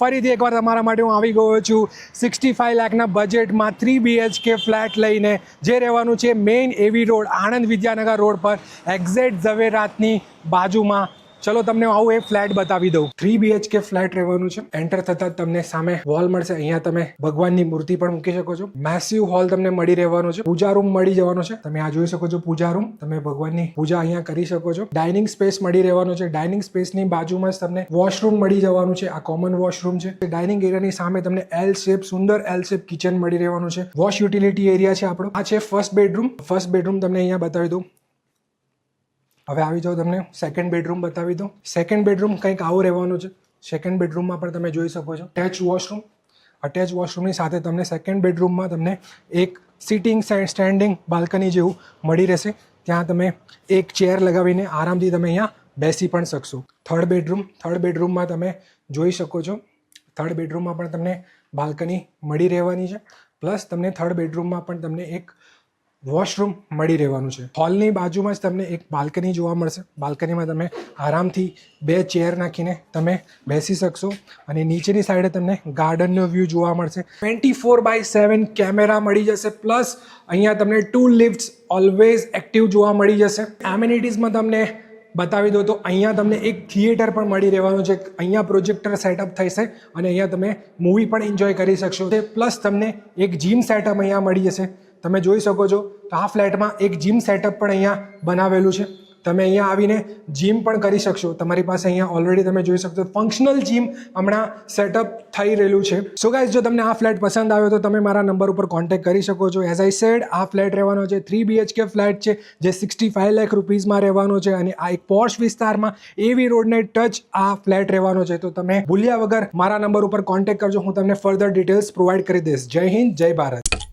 ફરીથી એકવાર તમારા માટે હું આવી ગયો છું 65 લાખના બજેટમાં 3 BHK ફ્લેટ લઈને, જે રહેવાનું છે મેઇન એવી રોડ આણંદ વિદ્યાનગર રોડ પર એક્ઝેક્ટ ઝવેરાતની બાજુમાં. ચલો તમને આવું એક ફ્લેટ બતાવી દઉં. 3 BHK ફ્લેટ રહેવાનું છે. એન્ટર થતાં તમને સામે વોલ મળશે. અહીંયા તમે ભગવાનની મૂર્તિ પણ મૂકી શકો છો. મેસિવ હોલ તમને મળી રહેવાનો છે. પૂજા રૂમ મળી જવાનો છે. તમે આ જોઈ શકો છો પૂજા રૂમ. તમે ભગવાનની પૂજા અહીંયા કરી શકો છો. ડાઇનિંગ સ્પેસ મળી રહેવાનો છે. ડાઇનિંગ સ્પેસની બાજુમાં જ તમને વોશરૂમ મળી જવાનું છે. આ કોમન વોશરૂમ છે. ડાઇનિંગ એરિયાની સામે તમને એલ શેપ, સુંદર એલ શેપ કિચન મળી રહેવાનું છે. વોશ યુટિલિટી એરિયા છે આપણો. આ છે ફર્સ્ટ બેડરૂમ. ફર્સ્ટ બેડરૂમ તમને અહીંયા બતાવી દઉં. હવે આવી જાઓ, તમને સેકન્ડ બેડરૂમ બતાવી દઉં. સેકન્ડ બેડરૂમ કંઈક આવું રહેવાનું છે. સેકન્ડ બેડરૂમમાં પણ તમે જોઈ શકો છો અટેચ વોશરૂમ. અટેચ વોશરૂમની સાથે તમને સેકન્ડ બેડરૂમમાં તમને એક સિટિંગ સ્ટેન્ડિંગ બાલ્કની જેવું મળી રહેશે. ત્યાં તમે એક ચેર લગાવીને આરામથી તમે અહીંયા બેસી પણ શકશો. થર્ડ બેડરૂમમાં તમે જોઈ શકો છો. થર્ડ બેડરૂમમાં પણ તમને બાલ્કની મળી રહેવાની છે. પ્લસ તમને થર્ડ બેડરૂમમાં પણ તમને એક વોશરૂમ મળી રહેવાનું છે. હોલની બાજુમાં જ તમને એક બાલ્કની જોવા મળશે. બાલ્કનીમાં તમે આરામથી 2 ચેર નાખીને તમે બેસી શકશો અને નીચેની સાઈડે તમને ગાર્ડનનો વ્યૂ જોવા મળશે. 24/7 કેમેરા મળી જશે. પ્લસ અહીંયા તમને 2 લિફ્ટ્સ ઓલવેઝ એક્ટિવ જોવા મળી જશે. એમિનિટીઝમાં તમને બતાવી દો તો અહીંયા તમને એક થિયેટર પણ મળી રહેવાનું છે. અહીંયા પ્રોજેક્ટર સેટઅપ થશે અને અહીંયા તમે મૂવી પણ એન્જોય કરી શકશો. પ્લસ તમને એક જીમ સેટઅપ અહીંયા મળી જશે. તમે જોઈ શકો છો તો આ ફ્લેટમાં એક જીમ સેટઅપ પણ અહીંયા બનાવેલું છે. તમે અહીંયા આવીને જીમ પણ કરી શકશો. તમારી પાસે અહીંયા ઓલરેડી તમે જોઈ શકશો ફંક્શનલ જીમ હમણાં સેટઅપ થઈ રહેલું છે. સો ગાઈઝ, જો તમને આ ફ્લેટ પસંદ આવ્યો તો તમે મારા નંબર ઉપર કોન્ટેક્ટ કરી શકો છો. એઝ આઈ સેડ, આ ફ્લેટ રહેવાનો છે 3 BHK ફ્લેટ છે, જે 65 લાખ રૂપીઝમાં રહેવાનો છે અને આ એક પોર્શ વિસ્તારમાં એવી રોડને ટચ આ ફ્લેટ રહેવાનો છે. તો તમે ભૂલ્યા વગર મારા નંબર ઉપર કોન્ટેક્ટ કરજો. હું તમને ફર્ધર ડિટેલ્સ પ્રોવાઈડ કરી દઈશ. જય હિન્દ, જય ભારત.